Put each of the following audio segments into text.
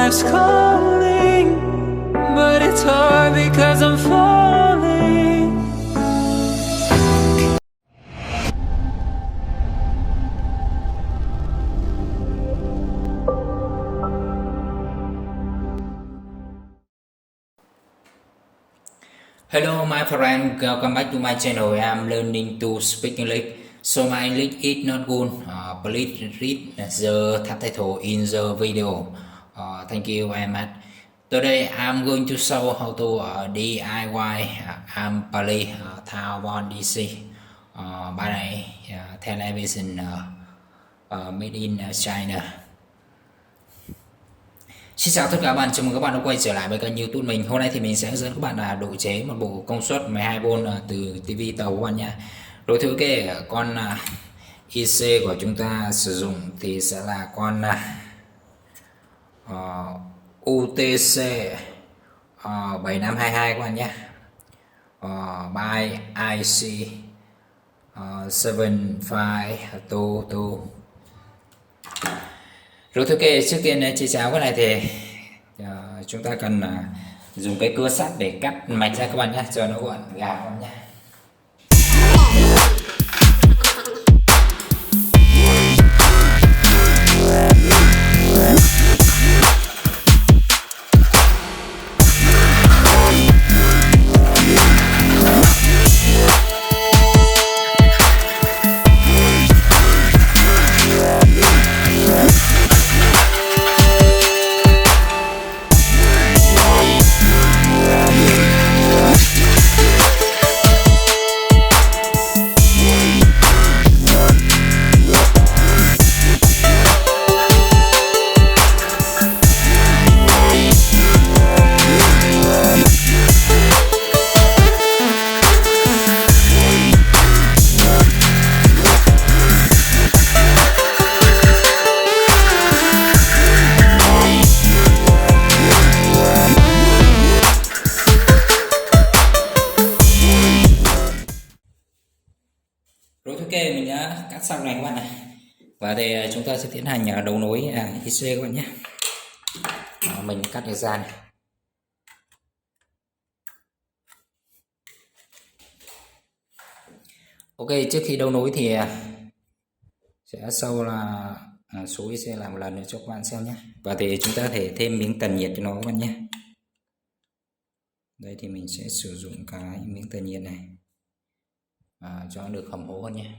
life's calling, but it's hard because I'm falling. Hello my friend, welcome back to my channel. I'm learning to speak English. So my English is not good. Please read the subtitle in the video. Thank you very much. Today I'm going to show how to DIY ampli Tower One DC by television made in China. Xin chào tất cả các bạn, chào mừng các bạn đã quay trở lại với kênh YouTube mình. Hôm nay thì mình sẽ hướng dẫn các bạn là độ chế một bộ công suất 12V từ tivi tàu các bạn nha. Rồi thứ kê con IC của chúng ta sử dụng thì sẽ là con UTC 7522 các bạn nhé. By IC 7522. Rồi thứ kê trước tiên chia cháo cái này thì chúng ta cần dùng cái cưa sắt để cắt mạch ra các bạn nhé, cho nó gọn gàng các bạn nhé. Rồi ok, mình đã cắt xong này các bạn này. Và đây chúng ta sẽ tiến hành đấu nối IC các bạn nhé. Mình cắt được ra này. Ok, trước khi đấu nối thì sẽ sau là số IC làm một lần nữa cho các bạn xem nhé. Và thì chúng ta có thể thêm miếng tản nhiệt cho nó các bạn nhé. Đây thì mình sẽ sử dụng cái miếng tản nhiệt này cho nó được hầm hố hơn nhé.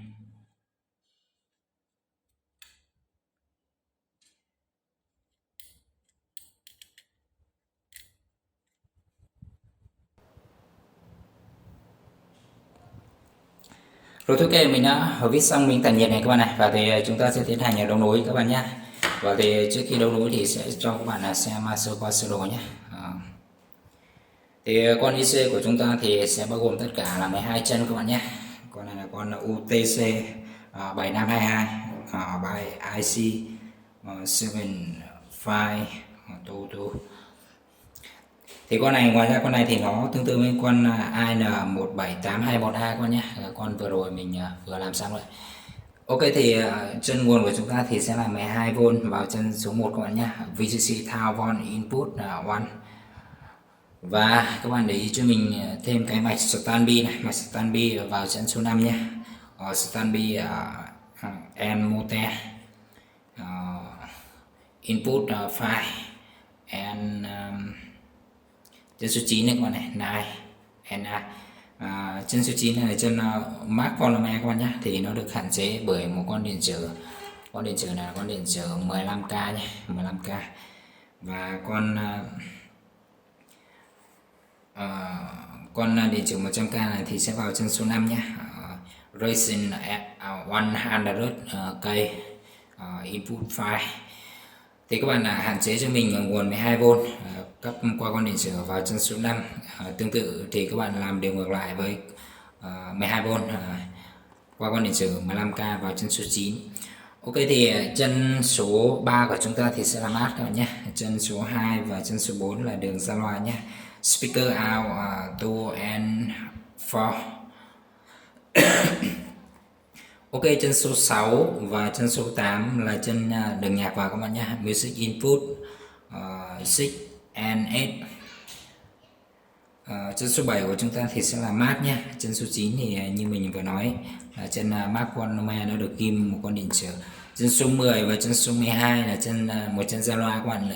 Rồi ok, mình đã viết xong miếng tản nhiệt này các bạn này, và thì chúng ta sẽ tiến hành đấu nối các bạn nhé. Và thì trước khi đấu nối thì sẽ cho các bạn xem sơ qua sơ đồ nhé. Thì con IC của chúng ta thì sẽ bao gồm tất cả là 12 chân các bạn nhé. Con này là con UTC 7522 by IC 7522. Thì con này, ngoài ra con này thì nó tương tự với con IN178212 con nhé, con vừa rồi mình vừa làm xong rồi. Ok, thì chân nguồn của chúng ta thì sẽ là 12V vào chân số 1 các bạn nhé. VCC Tower One Input 1. Và các bạn để ý cho mình thêm cái mạch standby này, mạch standby vào chân số 5 nhé. Standby and motor input file and chân số 9 này các bạn này, chân số 9 này là chân Mark Polymer các bạn nhé. Thì nó được hạn chế bởi một con điện trở, con điện trở này là con điện trở 15K nhé, 15K. Và con điện trở 100K này thì sẽ vào chân số 5 nhé. Racing 100K input file. Thì các bạn hạn chế cho mình nguồn 12V cấp qua con điện trở vào chân số 5. Tương tự thì các bạn làm điều ngược lại với 12V qua con điện trở 15K vào chân số 9. Ok, thì chân số 3 của chúng ta thì sẽ là mát các bạn nhé. Chân số 2 và chân số 4 là đường ra loa nhé. Speaker out 2 and 4. Ok, chân số 6 và chân số 8 là chân đường nhạc vào các bạn nhé. Music input 6 and 8. Chân số 7 của chúng ta thì sẽ là mát nhé. Chân số 9 thì như mình vừa nói là chân Mark Wanamaker nó được ghim một con điện trở. Chân số 10 và chân số 12 là một chân ra loa các bạn,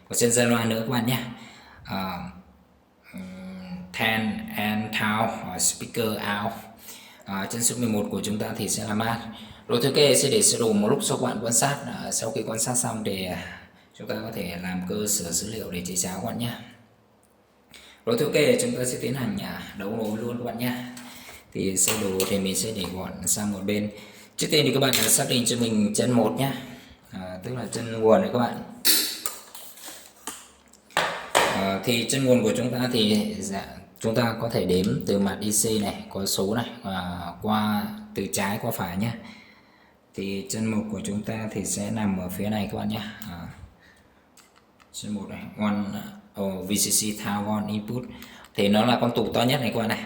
một chân ra loa nữa các bạn nhé. 10 and out speaker out. Chân số 11 của chúng ta thì sẽ là mát. Rồi thứ kê sẽ để sơ đồ một lúc cho các bạn quan sát. Sau khi quan sát xong thì chúng ta có thể làm cơ sở dữ liệu để chạy cháo các bạn nhé. Rồi ok, chúng ta sẽ tiến hành đấu nối luôn các bạn nhé. Thì sơ đồ thì mình sẽ để gọn sang một bên. Trước tiên thì các bạn xác định cho mình chân 1 nhé, tức là chân nguồn đấy các bạn. Thì chân nguồn của chúng ta thì chúng ta có thể đếm từ mặt IC này, có số này, qua từ trái qua phải nhé. Thì chân 1 của chúng ta thì sẽ nằm ở phía này các bạn nhé. Chân 1 này, VCC Town on Input thì nó là con tụ to nhất này các bạn này.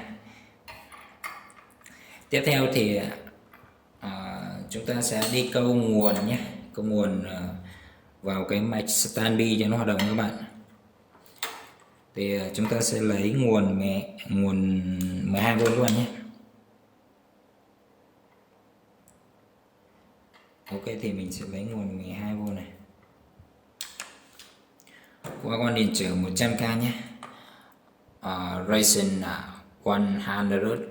Tiếp theo thì chúng ta sẽ đi câu nguồn nhé, câu nguồn vào cái mạch standby cho nó hoạt động các bạn. Thì chúng ta sẽ lấy nguồn 12V các bạn nhé. Ok, thì mình sẽ lấy nguồn 12V này qua con điện trở 100k nhé. Ryzen 100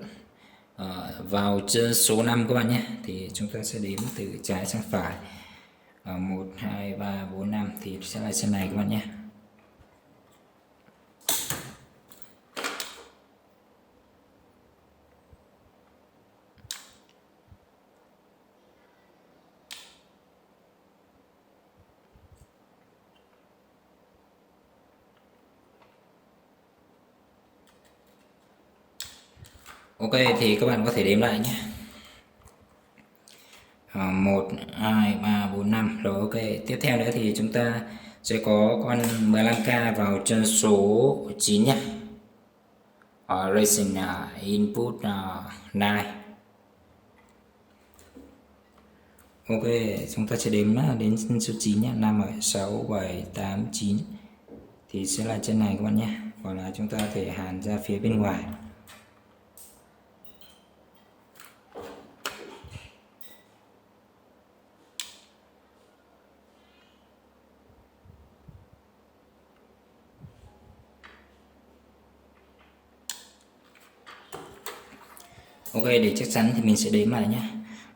vào chân số 5 các bạn nhé. Thì chúng ta sẽ đếm từ trái sang phải, 1, 2, 3, 4, 5 thì sẽ là chân này các bạn nhé. Ok, thì các bạn có thể đếm lại nhé. 1, 2, 3, 4, 5. Rồi ok, tiếp theo nữa thì chúng ta sẽ có con 15k vào chân số 9 nhé. Racing Input 9. Ok, chúng ta sẽ đếm đến chân số 9 nhé. 5, 6, 7, 8, 9 thì sẽ là chân này các bạn nhé. Hoặc là chúng ta có thể hàn ra phía bên ngoài. Ok, để chắc chắn thì mình sẽ đếm lại nhé.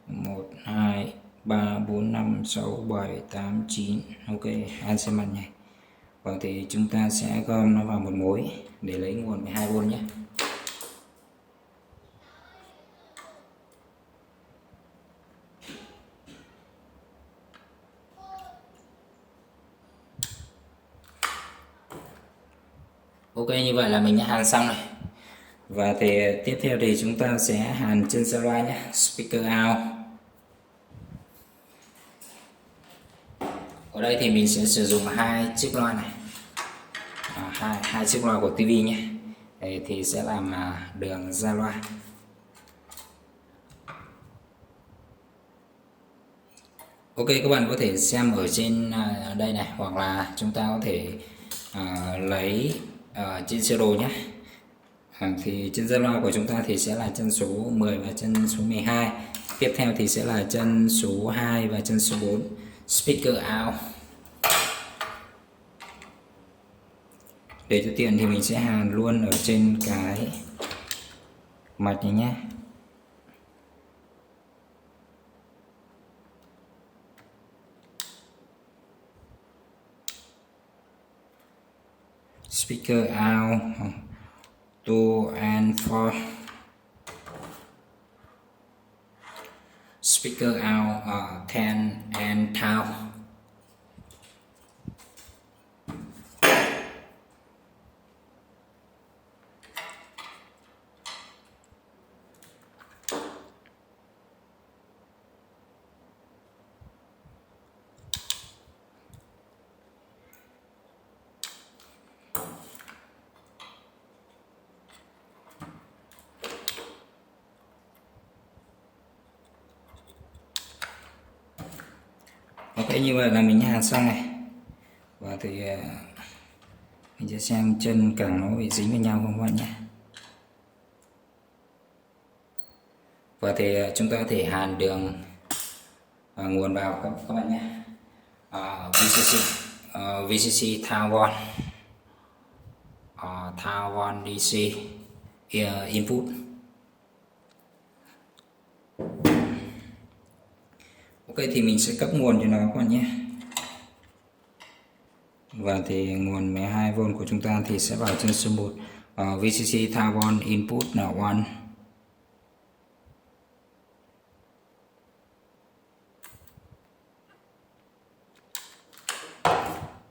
1, 2, 3, 4, 5, 6, 7, 8, 9. Ok, ăn xem mặt này. Và thì chúng ta sẽ gom nó vào một mối để lấy nguồn 12V nhé. Ok, như vậy là mình đã hàn xong này. Và thì tiếp theo thì chúng ta sẽ hàn chân ra loa nhé, speaker out. Ở đây thì mình sẽ sử dụng hai chiếc loa này, hai chiếc loa của TV nhé. Đây thì sẽ làm đường ra loa. Ok, các bạn có thể xem ở trên đây này, hoặc là chúng ta có thể lấy trên sơ đồ nhé. Thì chân ra loa của chúng ta thì sẽ là chân số 10 và chân số 12. Tiếp theo thì sẽ là chân số 2 và chân số 4, speaker out. Để cho tiện thì mình sẽ hàn luôn ở trên cái mặt này nhé. Speaker out 2 and 4. Speaker out 10 and 12. Ok, như vậy là mình hàn xong này. Và thì mình sẽ xem chân càng nó bị dính với nhau không các bạn nhé. Và thì chúng ta có thể hàn đường nguồn vào các bạn nhé. VCC Taiwan Taiwan DC input. Ok, thì mình sẽ cấp nguồn cho nó các bạn nhé. Và thì nguồn 12V của chúng ta thì sẽ vào chân số 1. VCC Taiwan input là 1.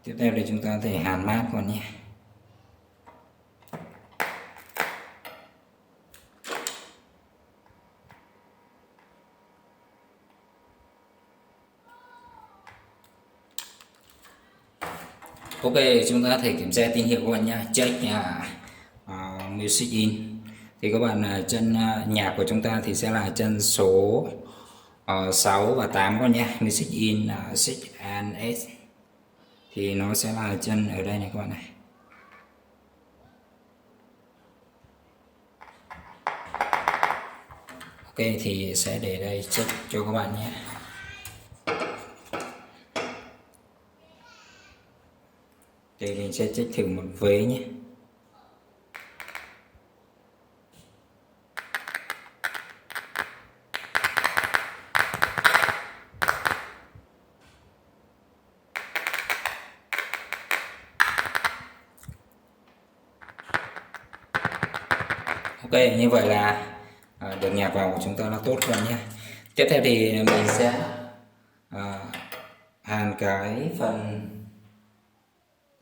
Tiếp theo thì chúng ta có thể hàn mát các bạn nhé. Ok, chúng ta có thể kiểm tra tín hiệu các bạn nhé. Check music in. Thì các bạn chân nhạc của chúng ta thì sẽ là chân số 6 và 8 các bạn nhé. Music in 6 and 8 thì nó sẽ là chân ở đây này các bạn này. Ok, thì sẽ để đây check cho các bạn nhé. Thì mình sẽ check thử một vế nhé. Ok, như vậy là đường nhạc vào của chúng ta là tốt các bạn nhé. Tiếp theo thì mình sẽ hàn cái phần,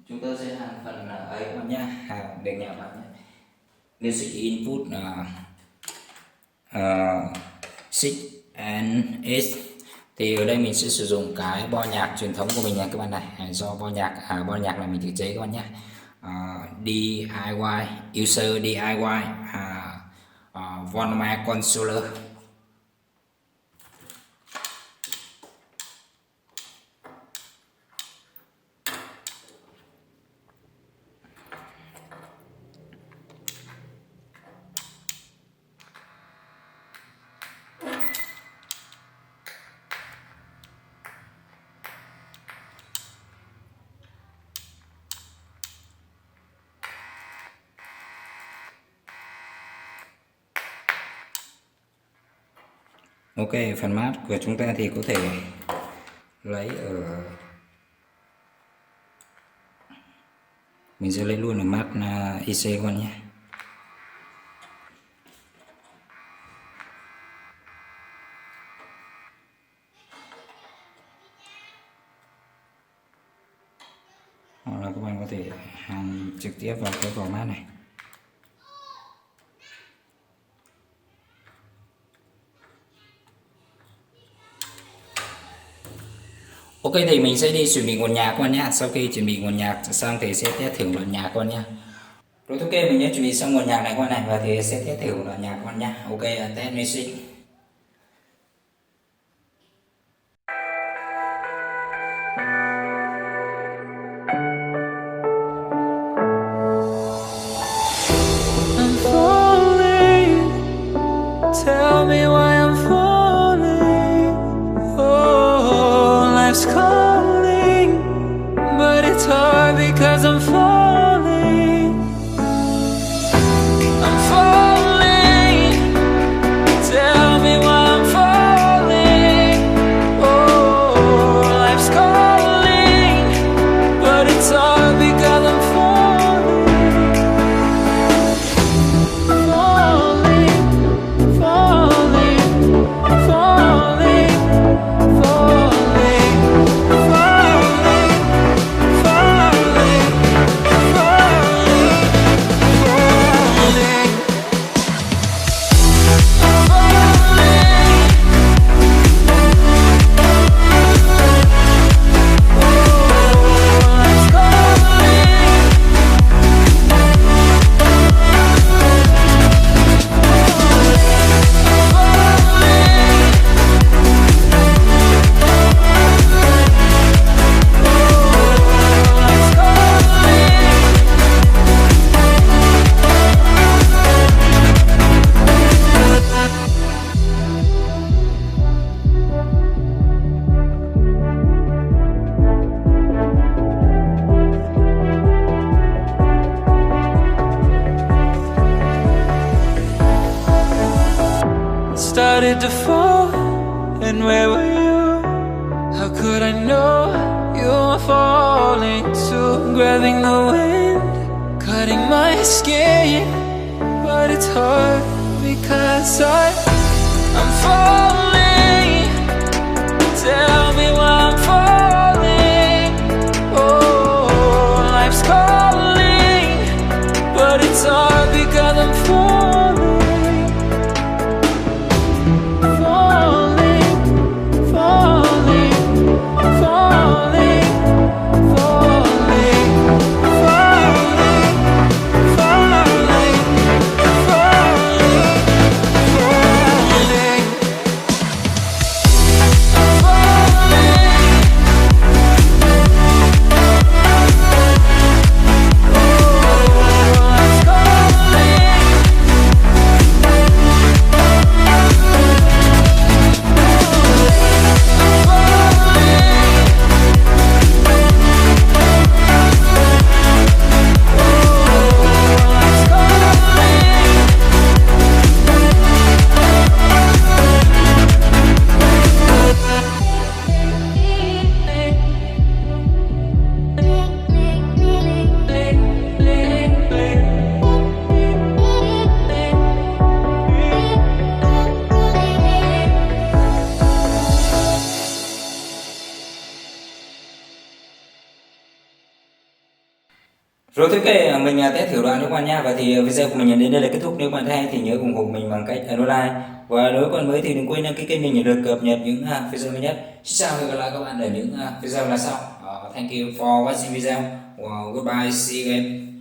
chúng ta sẽ hàn phần ấy các bạn nhé, hàn đường nhạc vào nhé. Music input 6 and 8. Thì ở đây mình sẽ sử dụng cái bo nhạc truyền thống của mình nha các bạn này. Do bo nhạc là mình tự chế các bạn nhé. DIY user DIY Vonma controller. Ok, phần mát của chúng ta thì có thể lấy ở, mình sẽ lấy luôn ở mát IC các bạn nhé. Hoặc là các bạn có thể hàn trực tiếp vào cái vỏ mát này. Ok, thì mình sẽ đi chuẩn bị nguồn nhạc các bạn nhé. Sau khi chuẩn bị nguồn nhạc xong thì sẽ test thử đoạn nhạc các bạn nhé. Rồi ok, mình đã chuẩn bị xong nguồn nhạc này các bạn này, và thì sẽ test thử đoạn nhạc các bạn nhé. Ok, test music. I'm falling. Tell me why I'm falling. Oh, life's calling, but it's hard because I'm falling. I'm falling. Tell started to fall, and where were you? How could I know you were falling too? Grabbing the wind, cutting my skin, but it's hard because I'm falling. Tell me why I'm falling. Oh, life's calling, but it's hard because I'm falling. Falling, falling, falling, falling, falling, falling, falling, Rồi ok, mình test thử đoạn cho các bạn nha. Và thì video của mình đến đây là kết thúc. Nếu bạn thấy hay thì nhớ ủng hộ mình bằng cách ấn like. Và nếu bạn mới thì đừng quên đăng ký kênh mình để được cập nhật những video mới nhất. Xin chào và hẹn gặp lại các bạn ở những video lần sau. Thank you for watching video. Goodbye, see you again.